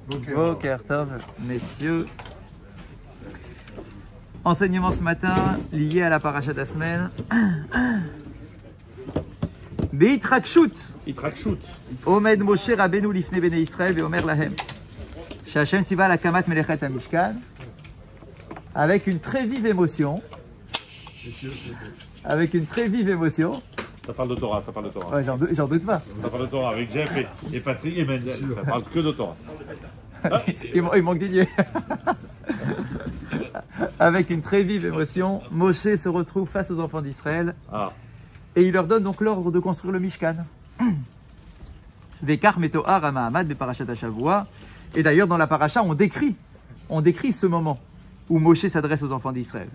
Boker Tov, messieurs. Enseignement ce matin lié à la paracha de la semaine. Beitrakshut. Omed Moshe Rabbeinu lifnei bnei Israël veomer lahem. Sh'Hashem tziva lakamat melechet hamishkan. Avec une très vive émotion. Ça parle de Torah, Ouais, j'en doute pas. Ça parle de Torah avec Jeff et Patrick et Mendel. Ça parle que de Torah. Il manque Didier. Avec une très vive émotion, Moshe se retrouve face aux enfants d'Israël. Et il leur donne donc l'ordre de construire le Mishkan. Vekar metohar ha'ma'amad beparashat hashavua. Et d'ailleurs, dans la paracha, on décrit ce moment où Moshe s'adresse aux enfants d'Israël.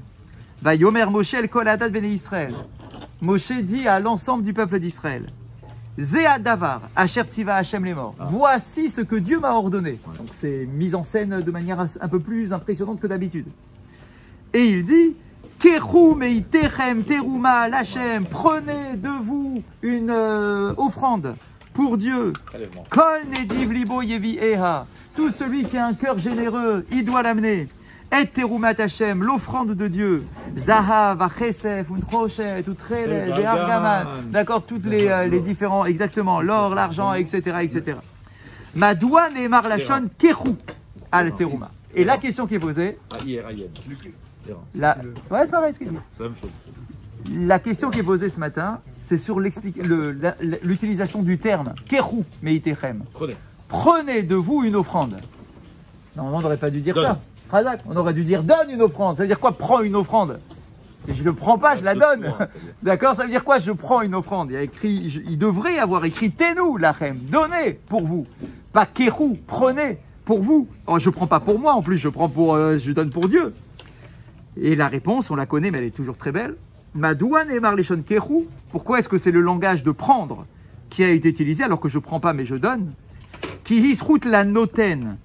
Va yomer Moshe el kol hadat bnei Israël. Moshe dit à l'ensemble du peuple d'Israël, Zéa davar, asher tziva Hashem les morts. Voici ce que Dieu m'a ordonné. Donc c'est mis en scène de manière un peu plus impressionnante que d'habitude. Et il dit, Kechu meitechem teruma l'Hashem, prenez de vous une offrande pour Dieu. Kol nediv libo yevi eha. Tout celui qui a un cœur généreux, il doit l'amener. Et terumat Hashem, l'offrande de Dieu. Zahav, Chesef, Untrochet, Utrele, Argaman. D'accord, toutes les différents, exactement, l'or, l'argent, etc., etc. Madoua ne'emar lachon kechu al teruma. Et la question qui est posée. Ouais, c'est pareil ce qu'il dit. La question qui est posée ce matin, c'est sur l'utilisation du terme kechu meitechem. Prenez de vous une offrande. Normalement, on n'aurait pas dû dire ça. On aurait dû dire donne une offrande. Ça veut dire quoi, prends une offrande? Et je ne le prends pas, je la donne. D'accord? Ça veut dire quoi, je prends une offrande? Il devrait avoir écrit tenu lachem, donnez pour vous. Pas keru, prenez pour vous. Oh, je ne prends pas pour moi en plus, je donne pour Dieu. Et la réponse, on la connaît, mais elle est toujours très belle. Madoua ne'emar leshon keru. Pourquoi est-ce que c'est le langage de prendre qui a été utilisé alors que je ne prends pas mais je donne? Ki hisrut la noten.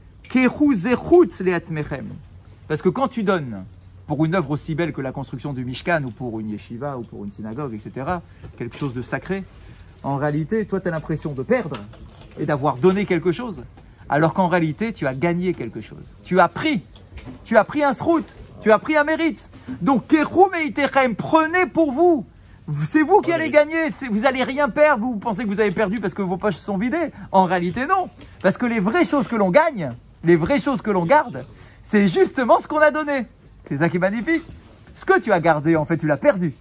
Parce que quand tu donnes pour une œuvre aussi belle que la construction du Mishkan ou pour une yeshiva ou pour une synagogue, etc., quelque chose de sacré, en réalité, toi tu as l'impression de perdre et d'avoir donné quelque chose, alors qu'en réalité tu as gagné quelque chose. Tu as pris un srout, tu as pris un mérite. Donc, prenez pour vous. C'est vous qui allez gagner, vous n'allez rien perdre, vous pensez que vous avez perdu parce que vos poches sont vidées. En réalité, non. Parce que les vraies choses que l'on gagne, les vraies choses que l'on garde, c'est justement ce qu'on a donné. C'est ça qui est magnifique. Ce que tu as gardé, en fait, tu l'as perdu.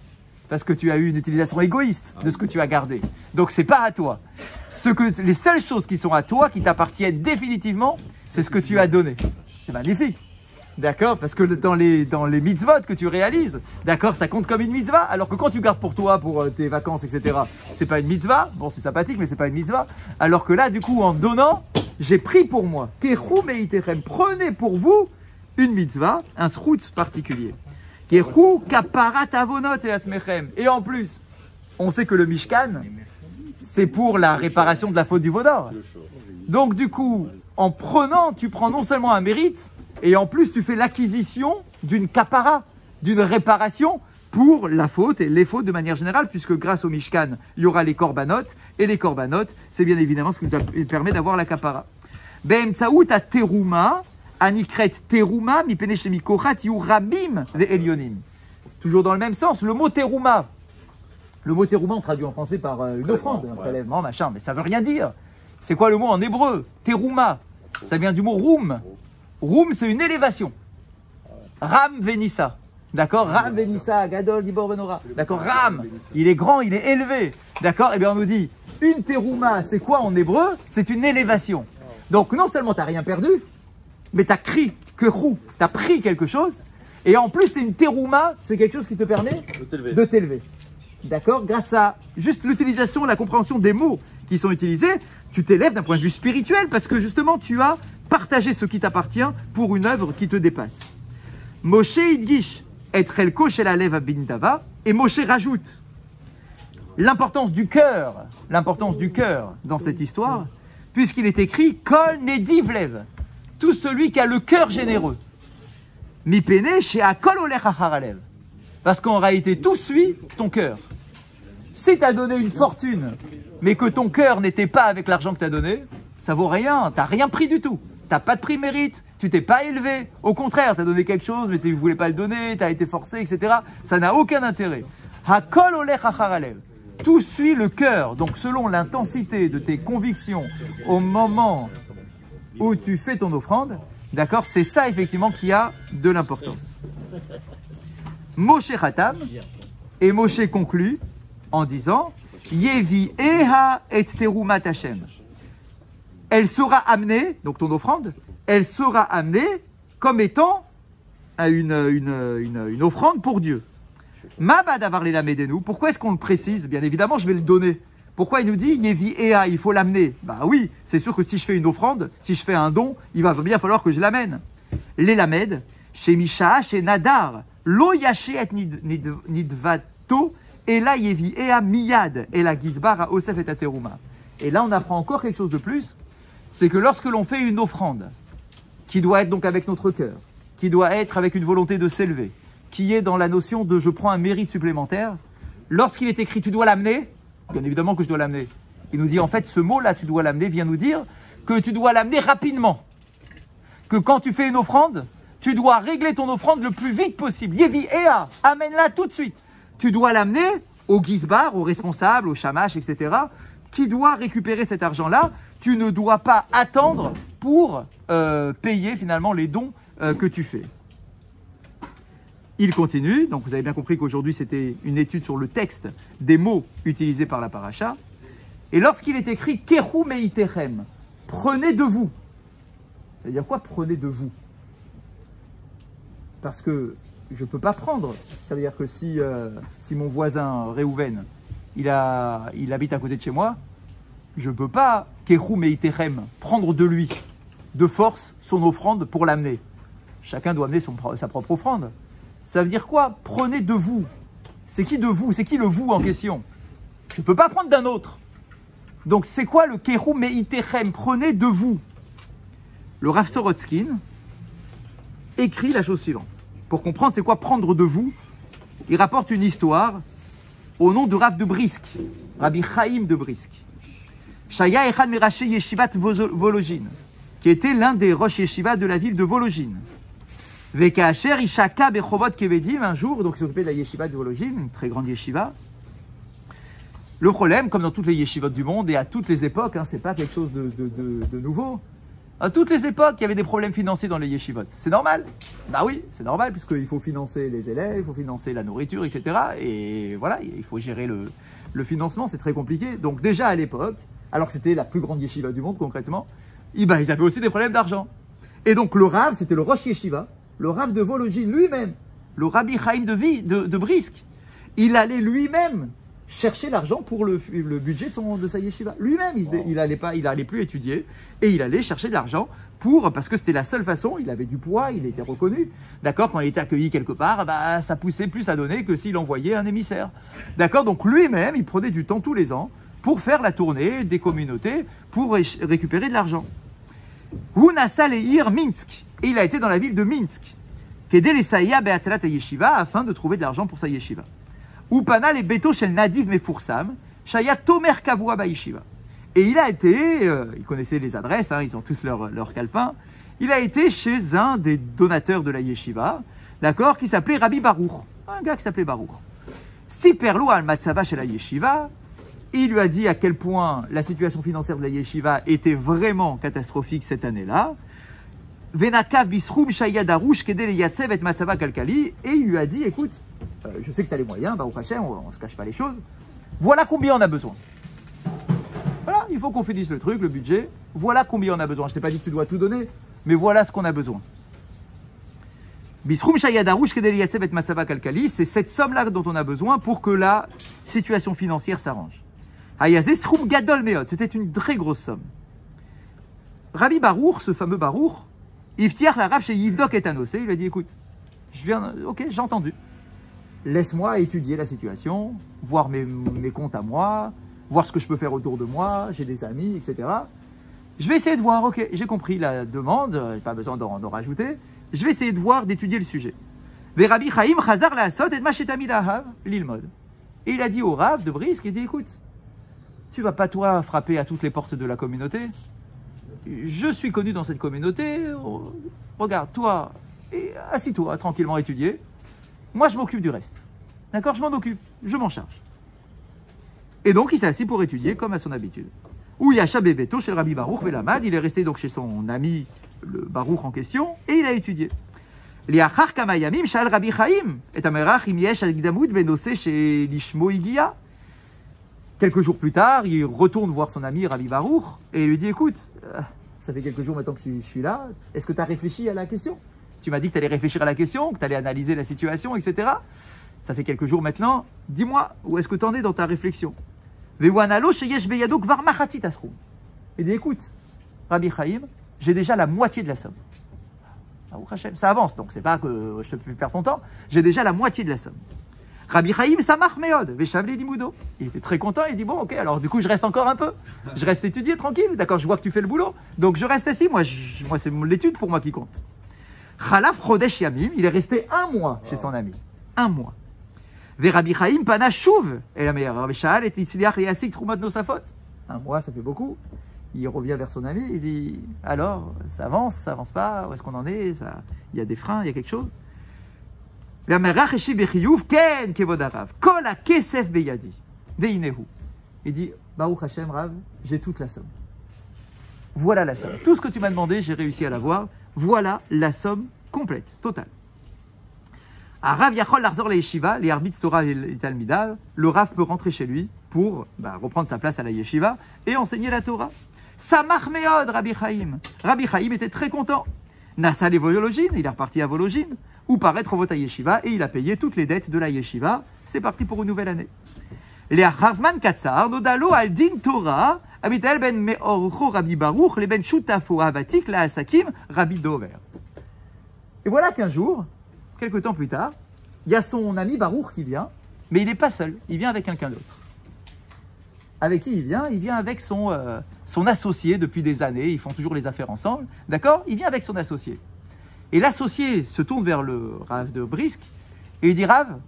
Parce que tu as eu une utilisation égoïste de ce que tu as gardé. Donc, c'est pas à toi. Les seules choses qui sont à toi, qui t'appartiennent définitivement, c'est ce que tu as donné. C'est magnifique. D'accord? Parce que dans les mitzvot que tu réalises, d'accord, ça compte comme une mitzvah, alors que quand tu gardes pour toi, pour tes vacances, etc., c'est pas une mitzvah. Bon, c'est sympathique, mais c'est pas une mitzvah. Alors que là, du coup, en donnant, j'ai pris pour moi. Kechu meitechem, prenez pour vous une mitzvah, un srout particulier. Kechu kaparat avonot elatmechem. Et en plus, on sait que le Mishkan, c'est pour la réparation de la faute du veau d'or. Donc, du coup, en prenant, tu prends non seulement un mérite, et en plus, tu fais l'acquisition d'une kapara, d'une réparation pour la faute et les fautes de manière générale, puisque grâce au Mishkan, il y aura les korbanot, et les korbanot, c'est bien évidemment ce qui nous permet d'avoir la kapara. Be'emtsaout a teruma, anikret teruma, mipene shemi kochat yu rabim ve'elionim. Toujours dans le même sens, le mot teruma. Le mot teruma, on traduit en français par une offrande, un prélèvement, machin, mais ça veut rien dire. C'est quoi le mot en hébreu? Teruma. Ça vient du mot roum. Roum, c'est une élévation. Ram Venissa. D'accord? Ram Venissa, Gadol, Gibor Benora. D'accord? Ram, il est grand, il est élevé. D'accord? Eh bien, on nous dit, une terouma, c'est quoi en hébreu? C'est une élévation. Donc, non seulement tu n'as rien perdu, mais tu as crié, tu as pris quelque chose. Et en plus, c'est une terouma, c'est quelque chose qui te permet de t'élever. D'accord? Grâce à juste l'utilisation, la compréhension des mots qui sont utilisés, tu t'élèves d'un point de vue spirituel parce que justement, tu as partagé ce qui t'appartient pour une œuvre qui te dépasse. Moshe idgish être elko shel alev abindava, et Moshe rajoute l'importance du cœur dans cette histoire, puisqu'il est écrit kol nediv lev, tout celui qui a le cœur généreux. Mipene chez akol olech achar alev, parce qu'en réalité tout suit ton cœur. Si tu as donné une fortune, mais que ton cœur n'était pas avec l'argent que tu as donné, ça vaut rien, tu n'as rien pris du tout. n'as pas de prix mérite, tu t'es pas élevé. Au contraire, tu as donné quelque chose, mais tu ne voulais pas le donner, tu as été forcé, etc. Ça n'a aucun intérêt. Hakol olech achar halev. Tout suit le cœur. Donc, selon l'intensité de tes convictions au moment où tu fais ton offrande, d'accord, c'est ça effectivement qui a de l'importance. Moshe Khatam, et Moshe conclut en disant Yevi eha et terumat Hashem. Elle sera amenée, donc ton offrande, elle sera amenée comme étant une offrande pour Dieu. Mabad avar les lamedenu. Pourquoi est-ce qu'on le précise? Bien évidemment, je vais le donner. Pourquoi il nous dit Yevi eha, il faut l'amener? Bah oui, c'est sûr que si je fais une offrande, si je fais un don, il va bien falloir que je l'amène. Les lamed, chez Misha, chez Nadar, lo yachet nidvato, et là Yevi eha miyad, et la gizbar à Osef et Ateruma. Et là, on apprend encore quelque chose de plus, c'est que lorsque l'on fait une offrande, qui doit être donc avec notre cœur, qui doit être avec une volonté de s'élever, qui est dans la notion de je prends un mérite supplémentaire, lorsqu'il est écrit tu dois l'amener, bien évidemment que je dois l'amener. Il nous dit en fait ce mot-là, tu dois l'amener, vient nous dire que tu dois l'amener rapidement. Que quand tu fais une offrande, tu dois régler ton offrande le plus vite possible. Yevi Ea, amène-la tout de suite. Tu dois l'amener au gizbar, au responsable, au shamash, etc., qui doit récupérer cet argent-là. Tu ne dois pas attendre pour payer finalement les dons que tu fais. Il continue, donc vous avez bien compris qu'aujourd'hui c'était une étude sur le texte des mots utilisés par la paracha. Et lorsqu'il est écrit « Keru meitechem », prenez de vous. Ça veut dire quoi, prenez de vous? Parce que je ne peux pas prendre. Ça veut dire que si mon voisin Réhouven, il habite à côté de chez moi, je ne peux pas, Keru meitechem, prendre de lui, de force, son offrande pour l'amener. Chacun doit amener sa propre offrande. Ça veut dire quoi? Prenez de vous. C'est qui de vous? C'est qui le vous en question? Je ne peux pas prendre d'un autre. Donc c'est quoi le Keru meitechem? Prenez de vous. Le Rav Sorotskin écrit la chose suivante. Pour comprendre c'est quoi prendre de vous, il rapporte une histoire au nom de Rav de Brisk, Rabbi Chaim de Brisk. Shaya Echad Meraché Yeshivat Volojin, qui était l'un des roches yeshiva de la ville de Volojin. Vekacher Ishaka Bechovot Kevedim, un jour, donc il s'occupait de la yeshiva de Volojin, une très grande yeshiva. Le problème, comme dans toutes les yeshivot du monde et à toutes les époques, c'est pas quelque chose de nouveau. À toutes les époques, il y avait des problèmes financiers dans les yeshivot. C'est normal. Bah oui, c'est normal, puisqu'il faut financer les élèves, il faut financer la nourriture, etc. Et voilà, il faut gérer le financement, c'est très compliqué. Donc déjà à l'époque, alors que c'était la plus grande yeshiva du monde concrètement, ils avaient aussi des problèmes d'argent. Et donc le Rav, c'était le Rosh Yeshiva, le Rav de Volojin lui-même, le Rabbi Chaim de Brisk. Il allait lui-même chercher l'argent pour le budget de sa yeshiva. Lui-même, il allait plus étudier et il allait chercher de l'argent parce que c'était la seule façon, il avait du poids, il était reconnu. D'accord, quand il était accueilli quelque part, ça poussait plus à donner que s'il envoyait un émissaire. D'accord, donc lui-même, il prenait du temps tous les ans pour faire la tournée des communautés, pour récupérer de l'argent. Hunasa Leir Minsk, et il a été dans la ville de Minsk, qu'aider les Saïa Beatzalat Yeshiva afin de trouver de l'argent pour sa yeshiva. Upana les Beto Shel Nadiv Mefursam, Shaya Tomer Kavua Baishiva. Et il a été, il connaissait les adresses, ils ont tous leur calepin, il a été chez un des donateurs de la yeshiva, d'accord, qui s'appelait Rabbi Baruch, un gars qui s'appelait Baruch. Si Perlo al Matzava chez la yeshiva, il lui a dit à quel point la situation financière de la yeshiva était vraiment catastrophique cette année-là. Venakav Bisroum Shaya Darush Kedel Yatsev et Matzava Kalkali, et il lui a dit, écoute, je sais que tu as les moyens, Baruch Hashem, on ne se cache pas les choses. Voilà combien on a besoin. Voilà, il faut qu'on finisse le truc, le budget. Voilà combien on a besoin. Je ne t'ai pas dit que tu dois tout donner, mais voilà ce qu'on a besoin. Bisroum Shayadarouch Kedel Yatsev et Matzava Kalkali, c'est cette somme-là dont on a besoin pour que la situation financière s'arrange. Hayazesroum Gadol Meod, c'était une très grosse somme. Rabbi Baruch, ce fameux Baruch, Iftiar la Rav chez Yivdok et Anosé, il lui a dit écoute, ok, j'ai entendu. Laisse-moi étudier la situation, voir mes comptes à moi, voir ce que je peux faire autour de moi, j'ai des amis, etc. Je vais essayer de voir, ok, j'ai compris la demande, pas besoin d'en rajouter, je vais essayer de voir, d'étudier le sujet. Et Rabbi Chaim Chazar la Asot et Machetami Lahav, l'Ilmod. Et il a dit au Rav de Brisk, il dit écoute, tu vas pas toi frapper à toutes les portes de la communauté, je suis connu dans cette communauté, regarde, toi, assis-toi tranquillement à étudier, moi je m'occupe du reste. D'accord, je m'en occupe, je m'en charge. Et donc il s'est assis pour étudier comme à son habitude. Ou Yacha Bebeto chez le Rabbi Baruch Velamad, il est resté donc chez son ami, le Baruch en question, et il a étudié. Liachar Kamayamim, Shal Rabbi Chaim, et Amerach Imiesh Agdamud Benose chez Lishmo Igia. Quelques jours plus tard, il retourne voir son ami Rabbi Baruch et il lui dit, écoute, ça fait quelques jours maintenant que je suis là, est-ce que tu as réfléchi à la question? Tu m'as dit que tu allais réfléchir à la question, que tu allais analyser la situation, etc. Ça fait quelques jours maintenant, dis-moi, où est-ce que tu en es dans ta réflexion? Il dit, écoute, Rabbi Chaim, j'ai déjà la moitié de la somme. Ça avance, donc c'est pas que je te fais perdre ton temps, j'ai déjà la moitié de la somme. Rabbi Chaim Samach Meod, Veshavli Limudo. Il était très content, il dit, bon, ok, alors du coup, je reste encore un peu. Je reste étudier tranquille, d'accord, je vois que tu fais le boulot. Donc je reste assis, moi c'est l'étude pour moi qui compte. Khalaf Chodesh Yamim, il est resté un mois chez son ami. Un mois. Ve Rabbi Chaim Pana Shuv, et la meilleure Rabbi Sha'al et Itzliach Liasik Troumat Nosafot. Un mois, ça fait beaucoup. Il revient vers son ami, il dit, alors, ça avance pas, où est-ce qu'on en est? Il y a des freins, il y a quelque chose. Il dit, Baruch Hashem, Rav, j'ai toute la somme. Voilà la somme. Tout ce que tu m'as demandé, j'ai réussi à l'avoir. Voilà la somme complète, totale. À Rav Yachol Larzor le Yeshiva, les arbitres Torah et les Talmidav, le Rav peut rentrer chez lui pour reprendre sa place à la Yeshiva et enseigner la Torah. Samach Meod, Rabbi Chaim. Rabbi Chaim était très content. Nassa les Vologine, il est reparti à Vologine, ou paraître au Vota Yeshiva, et il a payé toutes les dettes de la Yeshiva. C'est parti pour une nouvelle année. Léa Charzman Katsar, Nodalo al Din Torah, Abitel ben Meorcho Rabbi Baruch, les ben Shutafo Avatik, la Asakim, Rabbi Dover. Et voilà qu'un jour, quelques temps plus tard, il y a son ami Baruch qui vient, mais il n'est pas seul, il vient avec quelqu'un d'autre. Avec qui il vient? Il vient avec son associé depuis des années, ils font toujours les affaires ensemble, d'accord? Il vient avec son associé. Et l'associé se tourne vers le Rav de Brisk et il dit, Rav,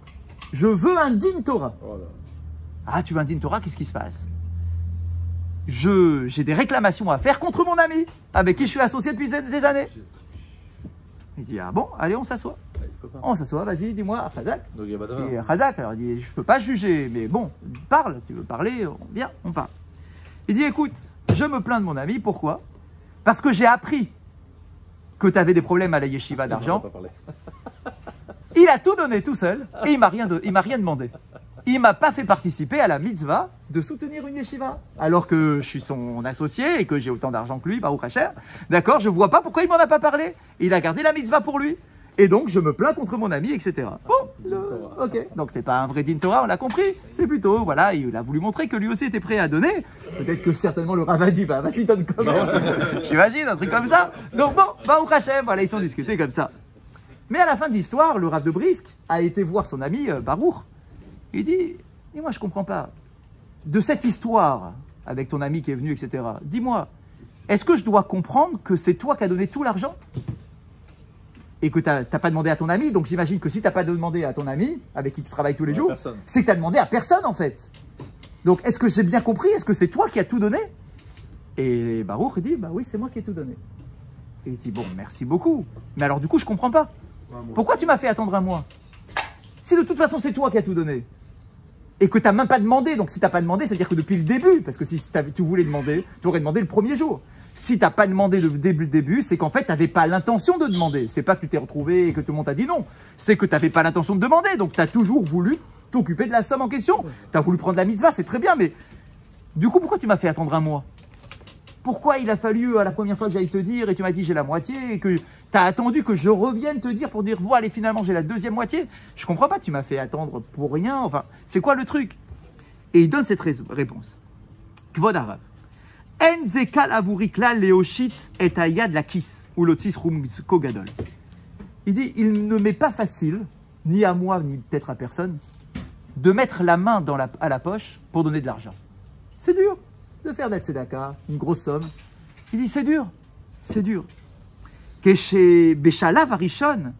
je veux un din Torah. Ah, tu veux un din Torah, qu'est-ce qui se passe? J'ai des réclamations à faire contre mon ami, avec qui je suis associé depuis des années. Il dit, ah bon, allez, on s'assoit. On s'assoit, vas-y, dis-moi, Chazak. Et Chazak, alors il dit, je ne peux pas juger, mais bon, parle, tu veux parler, viens, on parle. Il dit, écoute, je me plains de mon ami, pourquoi? Parce que j'ai appris que tu avais des problèmes à la yeshiva d'argent. Il a tout donné tout seul, et il m'a rien demandé. Il ne m'a pas fait participer à la mitzvah de soutenir une yeshiva. Alors que je suis son associé et que j'ai autant d'argent que lui, Baruch Hashem. D'accord, je ne vois pas pourquoi il ne m'en a pas parlé. Il a gardé la mitzvah pour lui. Et donc, je me plains contre mon ami, etc. Bon, ok. Donc, c'est pas un vrai din Torah, on l'a compris. C'est plutôt, voilà, il a voulu montrer que lui aussi était prêt à donner. Peut-être que certainement le Rav a dit, bah, vas-y, donne comme j'imagine, un truc comme ça. Donc, bon, Baruch Hashem, voilà, ils sont discutés comme ça. Mais à la fin de l'histoire, le Rav de Brisk a été voir son ami Baruch. Il dit, moi, je comprends pas. De cette histoire, avec ton ami qui est venu, etc., dis-moi, est-ce que je dois comprendre que c'est toi qui as donné tout l'argent? Et que tu n'as pas demandé à ton ami, donc j'imagine que si tu n'as pas demandé à ton ami, avec qui tu travailles tous les jours, c'est que tu as demandé à personne en fait. Donc est-ce que j'ai bien compris? Est-ce que c'est toi qui as tout donné? Et Baruch il dit, bah oui, c'est moi qui ai tout donné. Et il dit, bon, merci beaucoup. Mais alors du coup, je comprends pas. Pourquoi tu m'as fait attendre un mois? Si de toute façon c'est toi qui as tout donné, et que tu n'as même pas demandé, donc si tu n'as pas demandé, c'est-à-dire que depuis le début, parce que si tu voulais demander, tu aurais demandé le premier jour. Si tu n'as pas demandé dès le début, c'est qu'en fait, tu n'avais pas l'intention de demander. C'est pas que tu t'es retrouvé et que tout le monde t'a dit non. C'est que tu n'avais pas l'intention de demander. Donc, tu as toujours voulu t'occuper de la somme en question. Tu as voulu prendre la mitzvah, c'est très bien. Mais du coup, pourquoi tu m'as fait attendre un mois? Pourquoi il a fallu, à la première fois que j'aille te dire, et tu m'as dit j'ai la moitié, et que tu as attendu que je revienne te dire pour dire, bon, allez, finalement, j'ai la deuxième moitié? Je comprends pas, tu m'as fait attendre pour rien. Enfin, c'est quoi le truc? Et il donne cette réponse. Kvod Arav. Enzekal aburikla leoshit et ayad la kiss ou lotis rumsko gadol. Il dit, il ne m'est pas facile, ni à moi, ni peut-être à personne, de mettre la main à la poche pour donner de l'argent. C'est dur de faire d'être tzedaka, une grosse somme. Il dit, c'est dur, c'est dur. Keshe beshalav arishon,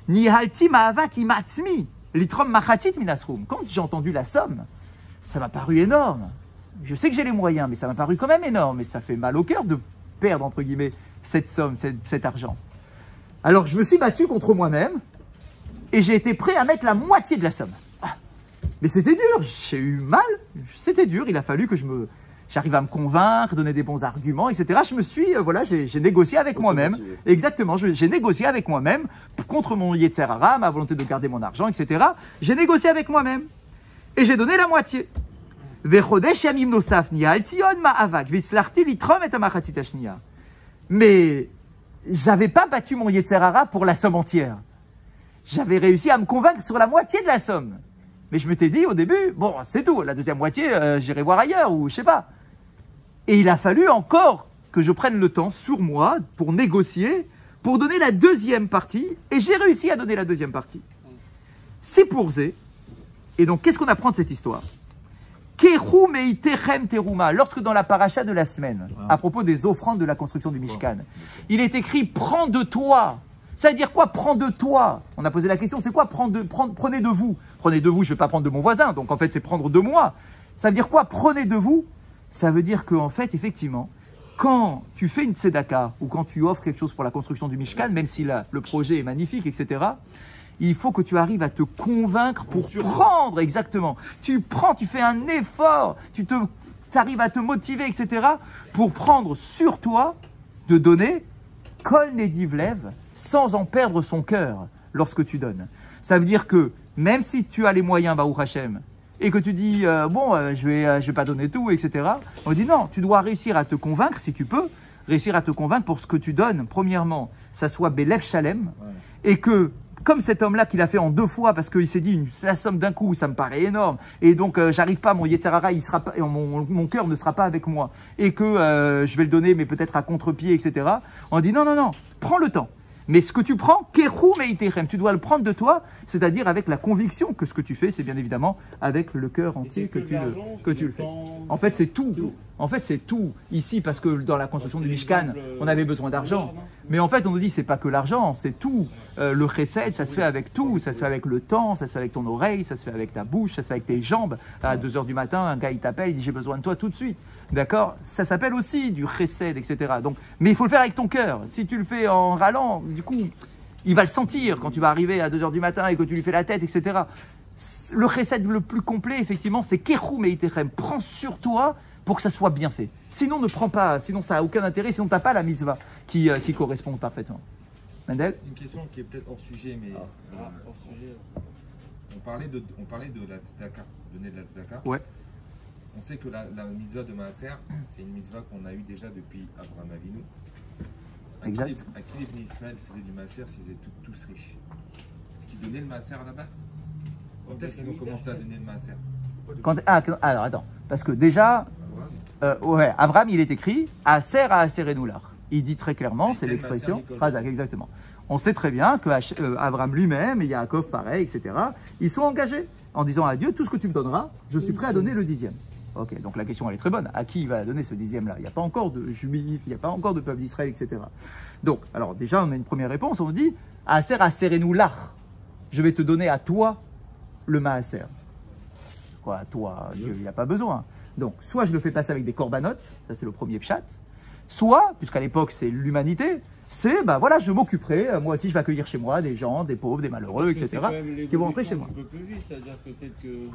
nihalti ma'avak imatzmi, litrom machatit minasrum. Quand j'ai entendu la somme, ça m'a paru énorme. Je sais que j'ai les moyens, mais ça m'a paru quand même énorme. Et ça fait mal au cœur de perdre, entre guillemets, cette somme, cet argent. Alors, je me suis battu contre moi-même et j'ai été prêt à mettre la moitié de la somme. Ah. Mais c'était dur, j'ai eu mal, c'était dur, il a fallu que j'arrive à me convaincre, donner des bons arguments, etc. Je me suis, voilà, j'ai négocié avec moi-même. Exactement, j'ai négocié avec moi-même contre mon Yetzer Hara, ma volonté de garder mon argent, etc. J'ai négocié avec moi-même et j'ai donné la moitié. Mais j'avais pas battu mon Yetzer Hara pour la somme entière. J'avais réussi à me convaincre sur la moitié de la somme. Mais je m'étais dit au début, bon, c'est tout, la deuxième moitié, j'irai voir ailleurs ou je sais pas. Et il a fallu encore que je prenne le temps sur moi pour négocier, pour donner la deuxième partie, et j'ai réussi à donner la deuxième partie. C'est pour Zé. Et donc, qu'est-ce qu'on apprend de cette histoire? Keru meiterem teruma, lorsque dans la paracha de la semaine, à propos des offrandes de la construction du Mishkan, il est écrit « Prends de toi ». Ça veut dire quoi, prends de toi? On a posé la question, c'est quoi prenez de vous? Prenez de vous, je ne vais pas prendre de mon voisin, donc en fait c'est prendre de moi. Ça veut dire quoi, prenez de vous? Ça veut dire qu'en fait, effectivement, quand tu fais une tzedaka ou quand tu offres quelque chose pour la construction du Mishkan, même si le projet est magnifique, etc., il faut que tu arrives à te convaincre pour prendre, exactement. Tu prends, tu fais un effort, tu arrives à te motiver, etc., pour prendre sur toi de donner kol nediv lev, sans en perdre son cœur lorsque tu donnes. Ça veut dire que même si tu as les moyens, Baruch Hashem, et que tu dis, je vais pas donner tout, etc., on dit non, tu dois réussir à te convaincre, si tu peux, réussir à te convaincre pour ce que tu donnes. Premièrement, ça soit Belev Shalem, et que, comme cet homme-là qui l'a fait en 2 fois, parce qu'il s'est dit, la somme d'un coup, ça me paraît énorme, et donc j'arrive pas, mon Yetzer Hara, mon cœur ne sera pas avec moi, et que je vais le donner, mais peut-être à contre-pied, etc., on dit non, prends le temps. Mais ce que tu prends, keru meiterem, tu dois le prendre de toi, c'est-à-dire avec la conviction que ce que tu fais, c'est bien évidemment avec le cœur entier que tu le fais. En fait, c'est tout. En fait, c'est tout ici, parce que dans la construction du Mishkan, on avait besoin d'argent. Mais en fait, on nous dit, c'est pas que l'argent, c'est tout. Le chesed, ça se fait avec tout. Ça se fait avec le temps, ça se fait avec ton oreille, ça se fait avec ta bouche, ça se fait avec tes jambes. À 2 h du matin, un gars, il t'appelle, il dit, j'ai besoin de toi tout de suite. D'accord? Ça s'appelle aussi du chesed, etc. Donc, mais il faut le faire avec ton cœur. Si tu le fais en râlant, du coup, il va le sentir quand tu vas arriver à 2 h du matin et que tu lui fais la tête, etc. Le chesed le plus complet, effectivement, c'est keru meiterem. Prends sur toi pour que ça soit bien fait. Sinon, ne prends pas, sinon ça n'a aucun intérêt, sinon tu n'as pas la mitzvah qui correspond parfaitement. Mendel? Une question qui est peut-être hors sujet, mais hors sujet. On parlait de la tzedaka, donner de la tzedaka. Ouais. On sait que la mitzvah de Maaser, c'est une mitzvah qu'on a eue déjà depuis Abraham Avinu. Exact. À qui les Bnei Israël faisaient du Maaser s'ils étaient tous riches? Est-ce qu'ils donnaient le Maaser à la base? Quand est-ce qu'ils ont commencé à donner le Maaser? Alors attends, parce que déjà, Abraham, il est écrit « Aser à Aserenoular ». Il dit très clairement, c'est l'expression, Razak, exactement. On sait très bien que Abraham lui-même et Yaakov pareil, etc., ils sont engagés en disant à Dieu, tout ce que tu me donneras, je suis prêt à donner le 10e. Ok, donc la question elle est très bonne. À qui il va donner ce 10e-là? Il n'y a pas encore de juifs, il n'y a pas encore de peuple d'Israël, etc. Donc, alors déjà, on a une première réponse, on dit « Aser Aserenoular ». Je vais te donner à toi le Maaser. Quoi, à toi, Dieu, il n'y a pas besoin. Donc, soit je le fais passer avec des corbanotes, ça c'est le premier pshat, soit, puisqu'à l'époque c'est l'humanité, c'est, voilà, je m'occuperai, moi aussi je vais accueillir chez moi des gens, des pauvres, des malheureux, etc., qui vont entrer chez moi. Un peu plus vite, c'est-à-dire peut-être que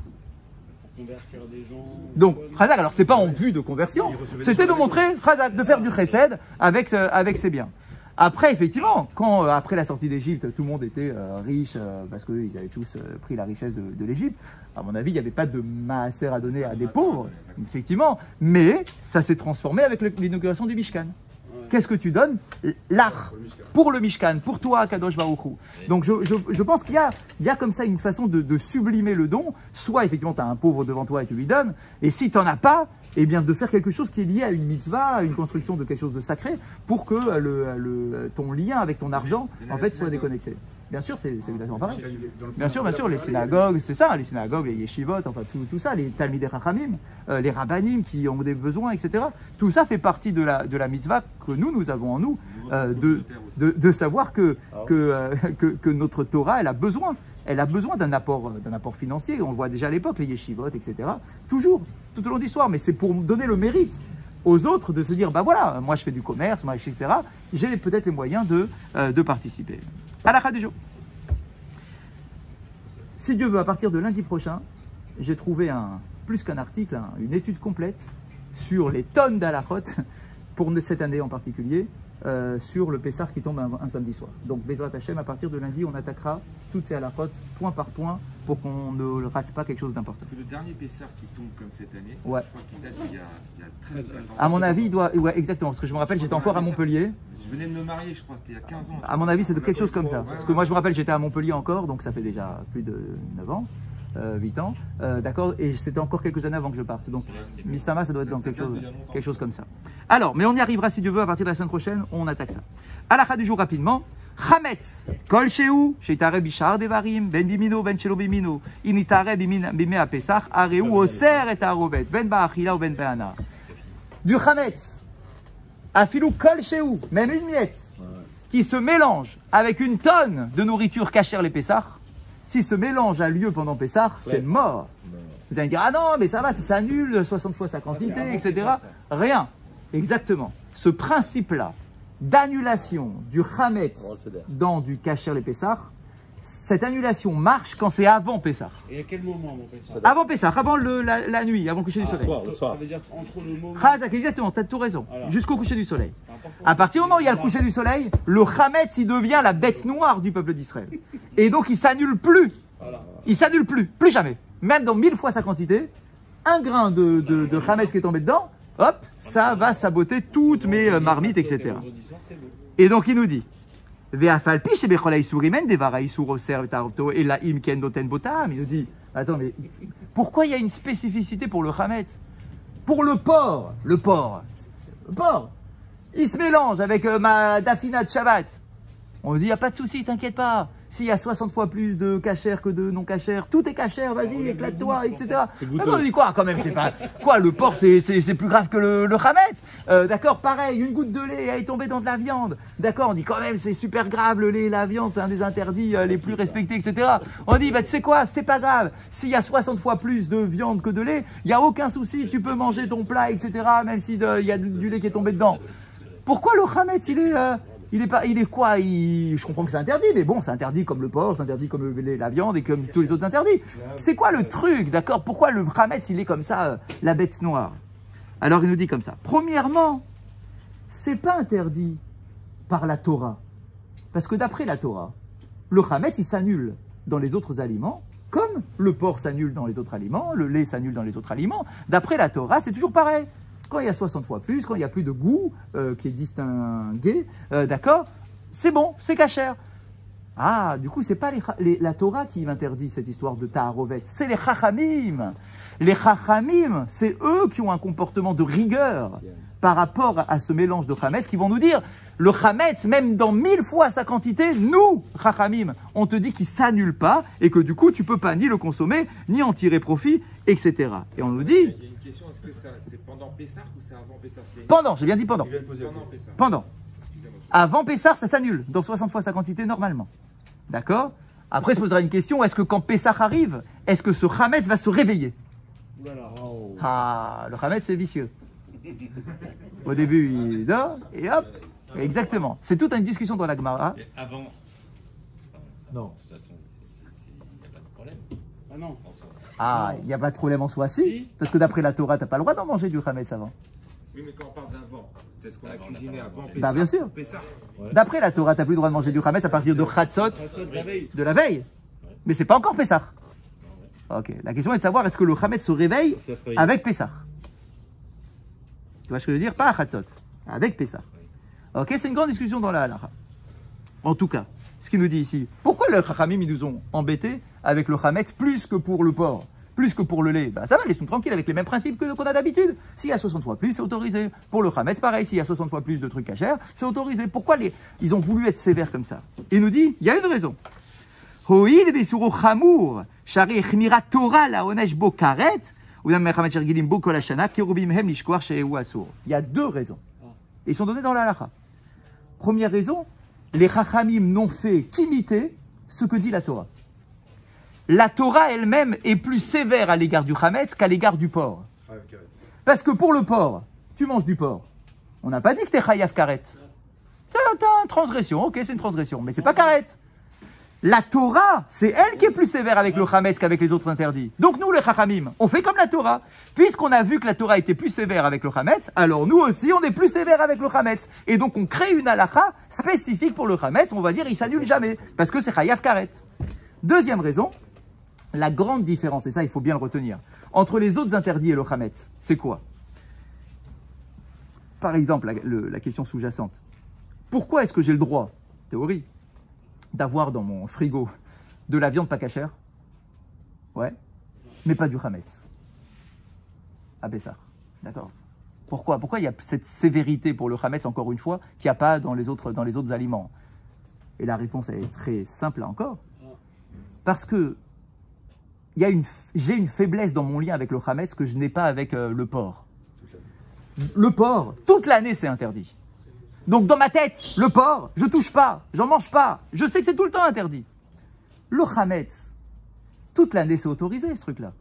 pour convertir des gens... Donc, Khazak, alors c'était pas en vue de conversion, c'était de montrer, Khazak, de faire du chesed avec ses biens. Après, effectivement, quand après la sortie d'Égypte, tout le monde était riche parce qu'ils avaient tous pris la richesse de l'Égypte, à mon avis, il n'y avait pas de maaser à donner à des pauvres, effectivement, mais ça s'est transformé avec l'inauguration du Mishkan. Qu'est-ce que tu donnes? L'art, pour le Mishkan, pour toi, Kadosh Baruch Hu. Donc je pense qu'il y a comme ça une façon de sublimer le don, soit effectivement tu as un pauvre devant toi et tu lui donnes, et si tu n'en as pas, eh bien de faire quelque chose qui est lié à une mitzvah, à une construction de quelque chose de sacré, pour que ton lien avec ton argent, en fait, soit déconnecté. Bien sûr, c'est exactement pareil. Bien sûr, les synagogues, c'est ça, les synagogues, les yeshivot, enfin tout ça, les talmidei chachamim, les rabbanim qui ont des besoins, etc. Tout ça fait partie de la mitzvah que nous avons en nous, de savoir que notre Torah, elle a besoin d'un apport financier. On le voit déjà à l'époque, les yeshivot, etc. Toujours, tout au long de l'histoire, mais c'est pour donner le mérite aux autres de se dire, bah voilà, moi je fais du commerce, moi, etc. J'ai peut-être les moyens de participer. Halakha du jour. Si Dieu veut, à partir de lundi prochain, j'ai trouvé plus qu'un article, une étude complète sur les tonnes d'halachot, pour cette année en particulier, sur le Pessah qui tombe un samedi soir. Donc, Bezrat Hashem, à partir de lundi, on attaquera toutes ces halachot, point par point, pour qu'on ne rate pas quelque chose d'important. Parce que le dernier Pessah qui tombe comme cette année, ouais. Je crois qu'il date il y a 13 ans. À mon avis, il doit... Ouais, exactement, parce que je me rappelle, j'étais encore à Montpellier. Je venais de me marier, je crois, c'était il y a 15 ans. À mon avis, c'est quelque chose comme ça. Ouais, Parce que moi, je me rappelle, j'étais à Montpellier encore, donc ça fait déjà plus de 9 ans. 8 ans, d'accord, et c'était encore quelques années avant que je parte. Donc, Mistama, ça doit être dans quelque chose comme ça. Alors, mais on y arrivera si Dieu veut, à partir de la semaine prochaine, on attaque ça. Halakha du jour rapidement. Chametz, kol shehu, sheitare bishar devarim, ben bimino, ben shelo bimino, initare bime a Pesach, areu oser et arovet, ben ba'achila ou ben be'ana. Du chametz, afilou kol shehu, même une miette, qui se mélange avec une tonne de nourriture cachère les Pesach. Si ce mélange a lieu pendant Pessah, c'est mort. Vous allez me dire, ah non, mais ça va, ça s'annule 60 fois sa quantité, etc. Rien. Exactement. Ce principe-là d'annulation du chametz dans du kasher les Pessah, cette annulation marche quand c'est avant Pessah. Et à quel moment, mon Pessah? Avant Pessah, avant la nuit, avant le coucher du soleil. Le soir. Ça veut dire entre le moment... Chazak, exactement, tu as tout raison. Jusqu'au coucher du soleil. À partir du moment où il y a le coucher du soleil, le chametz, il devient la bête noire du peuple d'Israël. Et donc, il s'annule plus. Il s'annule plus jamais. Même dans 1000 fois sa quantité, un grain de chametz qui est tombé dedans, hop, ça va saboter toutes mes marmites, etc. Et donc, il nous dit, il nous dit, attends, mais pourquoi il y a une spécificité pour le chametz? Pour le porc, il se mélange avec ma dafina de Shabbat. On lui dit, il n'y a pas de souci, t'inquiète pas. S'il y a 60 fois plus de cachère que de non cachère, tout est cachère, vas-y, éclate-toi, etc. On dit quoi quand même, c'est pas quoi, le porc c'est plus grave que le chametz. D'accord, pareil, une goutte de lait, elle est tombée dans de la viande. D'accord, on dit quand même c'est super grave, le lait et la viande, c'est un des interdits les plus respectés, etc. On dit, bah tu sais quoi, c'est pas grave. S'il y a 60 fois plus de viande que de lait, il n'y a aucun souci, tu peux manger ton plat, etc. Même s'il y a du lait qui est tombé dedans. Pourquoi le chametz, il est quoi? Je comprends que c'est interdit, mais bon, c'est interdit comme le porc, c'est interdit comme la viande et comme tous les autres interdits. C'est quoi le truc, d'accord? Pourquoi le chametz, il est comme ça, la bête noire? Alors, il nous dit comme ça. Premièrement, c'est pas interdit par la Torah. Parce que d'après la Torah, le chametz, il s'annule dans les autres aliments, comme le porc s'annule dans les autres aliments, le lait s'annule dans les autres aliments. D'après la Torah, c'est toujours pareil. Quand il y a 60 fois plus, quand il n'y a plus de goût qui est distingué, d'accord, c'est bon, c'est cachère. Ah, du coup, c'est pas la Torah qui m'interdit cette histoire de ta'arovet, c'est les chachamim. Les chachamim, c'est eux qui ont un comportement de rigueur par rapport à ce mélange de chametz, qui vont nous dire, le chametz, même dans 1000 fois sa quantité, nous, chachamim, on te dit qu'il s'annule pas, et que du coup, tu peux pas ni le consommer, ni en tirer profit, etc. Et on nous dit... Il y a une question, est-ce que c'est pendant Pessah ou c'est avant Pessah? Pendant, j'ai bien dit pendant. Pendant Pessah. Pendant. Avant Pessah, ça s'annule, dans 60 fois sa quantité normalement. D'accord? Après, se posera une question, est-ce que quand Pessah arrive, est-ce que ce chametz va se réveiller? Ah, le chametz, c'est vicieux. Au début, il dort, et hop, exactement. C'est toute une discussion dans la Gemara. Avant. Non. De toute façon, il n'y a pas de problème. Ah non. Ah, il n'y a pas de problème en soi, si. Parce que d'après la Torah, tu n'as pas le droit d'en manger du chametz avant. Oui, mais quand on parle d'avant, c'est ce qu'on a cuisiné avant Pessah. Bah, bien sûr. Pessah. D'après la Torah, tu n'as plus le droit de manger du chametz à partir de Chatzot, de la veille. Mais c'est pas encore Pessah. Ok, la question est de savoir, est-ce que le chametz se réveille avec Pessah? Tu vois ce que je veux dire? Pas à Chatzot, avec Pessah. Ok, c'est une grande discussion dans la halakha. En tout cas, ce qu'il nous dit ici, pourquoi les chachamim, ils nous ont embêtés avec le chametz plus que pour le porc, plus que pour le lait? Ben ça va, laissons tranquilles avec les mêmes principes qu'on a d'habitude. S'il y a 60 fois plus, c'est autorisé. Pour le chametz, pareil, s'il y a 60 fois plus de trucs cachers, c'est autorisé. Pourquoi ils ont voulu être sévères comme ça? Il nous dit, il y a une raison. Il y a deux raisons. Ils sont donnés dans la halakha. Première raison, les chachamim n'ont fait qu'imiter ce que dit la Torah. La Torah elle-même est plus sévère à l'égard du chametz qu'à l'égard du porc. Parce que pour le porc, tu manges du porc. On n'a pas dit que t'es chayav karet. T'as une transgression, ok, c'est une transgression, mais c'est pas karet. La Torah, c'est elle qui est plus sévère avec le chametz qu'avec les autres interdits. Donc nous, les chachamim, on fait comme la Torah. Puisqu'on a vu que la Torah était plus sévère avec le chametz, alors nous aussi, on est plus sévère avec le chametz. Et donc on crée une halakha spécifique pour le chametz, on va dire, il s'annule jamais, parce que c'est chayav karet. Deuxième raison, la grande différence, et ça il faut bien le retenir, entre les autres interdits et le chametz, c'est quoi? Par exemple, la question sous-jacente. Pourquoi est-ce que j'ai le droit, théorie, d'avoir dans mon frigo de la viande pas cachère? Ouais, mais pas du chametz. Ah ben ça, d'accord. Pourquoi il y a cette sévérité pour le chametz, encore une fois, qu'il n'y a pas dans les autres aliments? Et la réponse est très simple là encore. Parce que j'ai une faiblesse dans mon lien avec le chametz que je n'ai pas avec le porc. Le porc, toute l'année, c'est interdit. Donc, dans ma tête, le porc, je touche pas, j'en mange pas. Je sais que c'est tout le temps interdit. Le chametz, toute l'année, c'est autorisé, ce truc-là.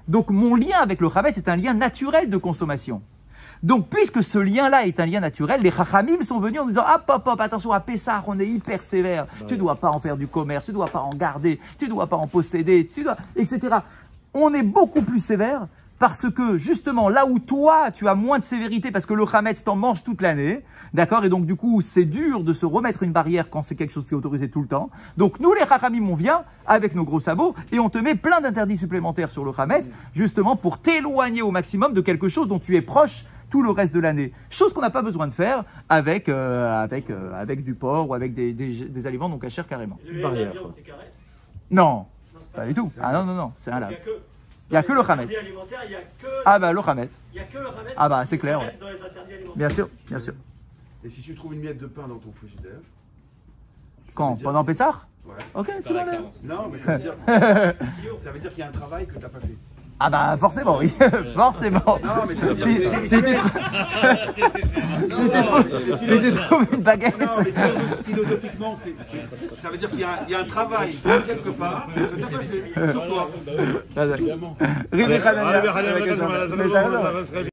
Donc, mon lien avec le chametz est un lien naturel de consommation. Donc, puisque ce lien-là est un lien naturel, les chachamim sont venus en disant « Hop, attention, à Pessah, on est hyper sévère. Tu ne dois pas en faire du commerce, tu ne dois pas en garder, tu ne dois pas en posséder, etc. » On est beaucoup plus sévère parce que, justement, là où toi, tu as moins de sévérité parce que le chametz t'en mange toute l'année, d'accord? Et donc, du coup, c'est dur de se remettre une barrière quand c'est quelque chose qui est autorisé tout le temps. Donc, nous, les chachamim, on vient avec nos gros sabots et on te met plein d'interdits supplémentaires sur le chametz, justement pour t'éloigner au maximum de quelque chose dont tu es proche tout le reste de l'année. Chose qu'on n'a pas besoin de faire avec du porc ou avec des aliments non cachers carrément. Une barrière. Non, pas du tout. Ah non, c'est un lave. Il n'y a que le chametz. Ah bah le chametz. Il n'y a que le chametz. Ah bah c'est clair. Ouais. Dans les interdits alimentaires. Bien sûr, bien sûr. Et si tu trouves une miette de pain dans ton frigidaire? Quand? Pendant Pessah? Ouais. Ok, tu l'enlèves. Non, mais ça veut dire qu'il y a un travail que tu n'as pas fait. Ah bah forcément, oui. Forcément. Non, mais ça veut dire si tu trouves une baguette. Non, mais philosophiquement, ça veut dire qu'il y a un travail quelque part que tu n'as pas fait sur toi. Ribi Hanania. Allez,